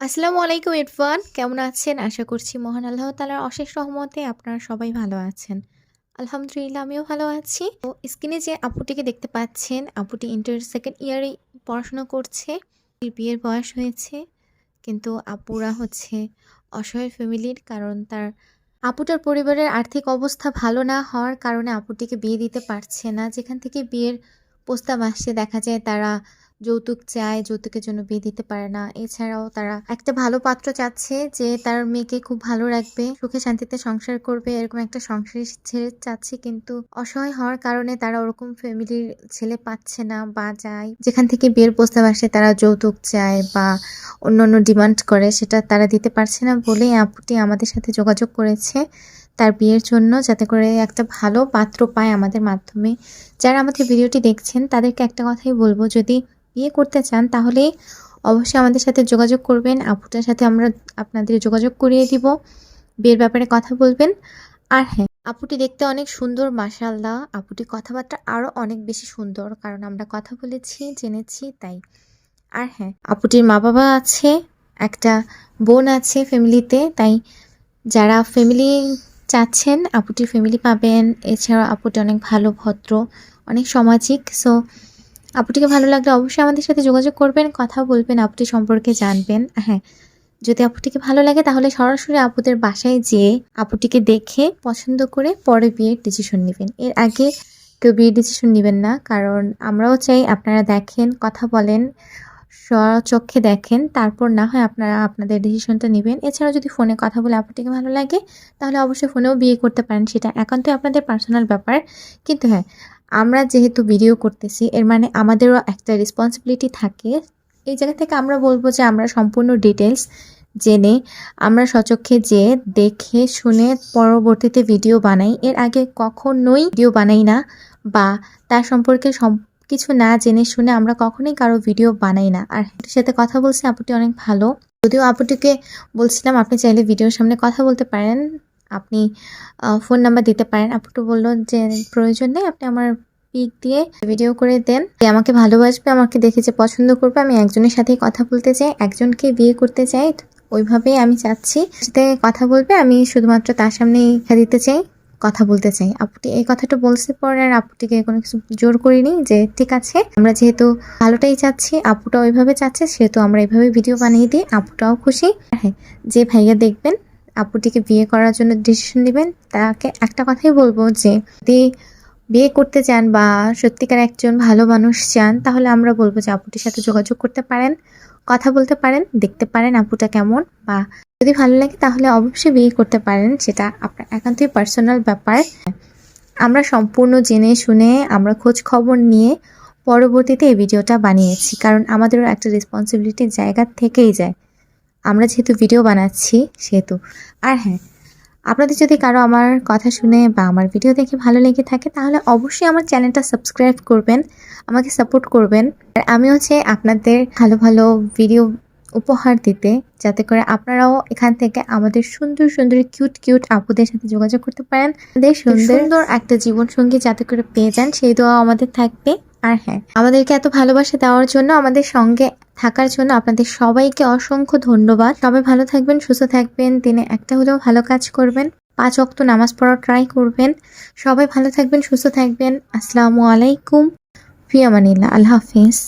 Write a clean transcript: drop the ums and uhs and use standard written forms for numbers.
আসসালামু আলাইকুম ইরফান, কেমন আছেন? আশা করছি মহান আল্লাহ তাআলার অশেষ রহমতে আপনারা সবাই ভালো আছেন। আলহামদুলিল্লাহ আমিও ভালো আছি। তো স্ক্রিনে যে আপুটিকে দেখতে পাচ্ছেন, আপুটি ইন্টার সেকেন্ড ইয়ারে পড়াশোনা করছে। এর বিয়ের বয়স হয়েছে, কিন্তু আপুরা হচ্ছে অসহায় ফ্যামিলির, কারণ আপুটার পরিবারের আর্থিক অবস্থা ভালো না হওয়ার কারণে আপুটিকে বিয়ে দিতে পারছে না। যেখান থেকে বিয়ের প্রস্তাব আসছে দেখা যায় তারা যৌতুক চায়, যৌতুকের জন্য বিয়ে দিতে পারে না। এছাড়াও তারা একটা ভালো পাত্র চাচ্ছে যে তার মেয়েকে খুব ভালো রাখবে, সুখে শান্তিতে সংসার করবে, এরকম একটা সংসারী ছেলে চাচ্ছে। কিন্তু অসহায় হওয়ার কারণে তারা ওরকম ফ্যামিলির ছেলে পাচ্ছে না, বা যায় যেখান থেকে বিয়ের প্রস্তাব আসে তারা যৌতুক চায় বা অন্যান্য ডিমান্ড করে, সেটা তারা দিতে পারছে না বলেই আপুটি আমাদের সাথে যোগাযোগ করেছে তার বিয়ের জন্য, যাতে করে একটা ভালো পাত্র পায় আমাদের মাধ্যমে। যারা আমাদের ভিডিওটি দেখছেন তাদেরকে একটা কথাই বলবো, যদি বিয়ে করতে চান তাহলে অবশ্যই আমাদের সাথে যোগাযোগ করবেন। আপুটার সাথে আমরা আপনাদের যোগাযোগ করিয়ে দিব, বিয়ের ব্যাপারে কথা বলবেন। আর হ্যাঁ, আপুটি দেখতে অনেক সুন্দর, মাশাআল্লাহ। আপুটি কথাবার্তা আরও অনেক বেশি সুন্দর, কারণ আমরা কথা বলেছি, জেনেছি তাই। আর হ্যাঁ, আপুটির মা বাবা আছে, একটা বোন আছে ফ্যামিলিতে, তাই যারা ফ্যামিলি চাচ্ছেন আপুটির ফ্যামিলি পাবেন। এছাড়াও আপুটি অনেক ভালো, ভদ্র, অনেক সামাজিক। সো আপুটিকে ভালো লাগলে অবশ্যই আমাদের সাথে যোগাযোগ করবেন, কথা বলবেন, আপুটি সম্পর্কে জানবেন। হ্যাঁ, যদি আপুটিকে ভালো লাগে তাহলে সরাসরি আপুদের বাসায় যেয়ে আপুটিকে দেখে পছন্দ করে পরে বিয়ের ডিসিশন নেবেন। এর আগে কেউ বিয়ের ডিসিশন নেবেন না, কারণ আমরাও চাই আপনারা দেখেন, কথা বলেন, স্বচক্ষে দেখেন, তারপর না হয় আপনারা আপনাদের ডিসিশনটা নেবেন। এছাড়াও যদি ফোনে কথা বলে আপুটিকে ভালো লাগে তাহলে অবশ্যই ফোনেও বিয়ে করতে পারেন, সেটা একান্তই আপনাদের পার্সোনাল ব্যাপার। কিন্তু হ্যাঁ, আমরা যেহেতু ভিডিও করতেছি এর মানে আমাদেরও একটা রেসপন্সিবিলিটি থাকে। এই জায়গা থেকে আমরা বলবো যে আমরা সম্পূর্ণ ডিটেলস জেনে, আমরা স্বচক্ষে যেয়ে দেখে শুনে পরবর্তীতে ভিডিও বানাই। এর আগে কখনোই ভিডিও বানাই না, বা তার সম্পর্কে কিছু না জেনে শুনে আমরা কখনোই কারো ভিডিও বানাই না। আর আপুটির সাথে কথা বলছি, আপুটি অনেক ভালো। যদিও আপুটিকে বলছিলাম আপনি চাইলে ভিডিওর সামনে কথা বলতে পারেন, আপনি ফোন নাম্বার দিতে পারেন। আপুটি বললো যে প্রয়োজন নেই, আপনি আমার পিক দিয়ে ভিডিও করে দেন। আমাকে ভালোবাসবে, আমাকে দেখে যে পছন্দ করবে, আমি একজনের সাথেই কথা বলতে চাই, একজনকে বিয়ে করতে চাই, ওইভাবেই আমি চাচ্ছি। সাথে কথা বলবে, আমি শুধুমাত্র তার সামনেই দিতে চাই, কথা বলতে চাই। আপুটি এই কথাটা বলছে পরে আর আপুটিকে কোনো কিছু জোর করিনি, যে ঠিক আছে আমরা যেহেতু ভালোটাই চাচ্ছি, আপুটা ওইভাবে চাচ্ছে, সেহেতু আমরা এইভাবে ভিডিও বানিয়ে দিই, আপুটাও খুশি। হ্যাঁ, যে ভাইয়া দেখবেন আপুটিকে বিয়ে করার জন্য ডিসিশন নেবেন, তাকে একটা কথাই বলবো যে যদি বিয়ে করতে চান বা সত্যিকার একজন ভালো মানুষ চান, তাহলে আমরা বলবো যে আপুটির সাথে যোগাযোগ করতে পারেন, কথা বলতে পারেন, দেখতে পারেন আপুটা কেমন, বা যদি ভালো লাগে তাহলে অবশ্যই বিয়ে করতে পারেন, সেটা আপনার একান্তই পার্সোনাল ব্যাপার। আমরা সম্পূর্ণ জেনে শুনে, আমরা খোঁজ খবর নিয়ে পরবর্তীতে এই ভিডিওটা বানিয়েছি, কারণ আমাদেরও একটা রেসপন্সিবিলিটির জায়গা থেকেই যায়, আমরা যেহেতু ভিডিও বানাচ্ছি সেহেতু। আর হ্যাঁ, আপনাদের যদি কারো আমার কথা শুনে বা আমার ভিডিও দেখে ভালো লেগে থাকে তাহলে অবশ্যই আমার চ্যানেলটা সাবস্ক্রাইব করবেন, আমাকে সাপোর্ট করবেন। আর আমি হচ্ছে আপনাদের ভালো ভালো ভিডিও উপহার দিতে, যাতে করে আপনারাও এখান থেকে আমাদের সুন্দর সুন্দর কিউট কিউট আপুদের সাথে যোগাযোগ করতে পারেন, আমাদের সুন্দর একটা জীবনসঙ্গী যাতে করে পেয়ে যান, সেই দোয়া আমাদের থাকবে। আর হ্যাঁ, আমাদেরকে এত ভালোবাসা দেওয়ার জন্য, আমাদের সঙ্গে থাকার জন্য আপনাদের সবাইকে অসংখ্য ধন্যবাদ। সবাই ভালো থাকবেন, সুস্থ থাকবেন, দিনে একটা হলেও ভালো কাজ করবেন, 5 ওয়াক্ত নামাজ পড়া ট্রাই করবেন। সবাই ভালো থাকবেন, সুস্থ থাকবেন। আসসালামু আলাইকুম, ফি আমানিল্লাহ, আল্লাহ হাফিজ।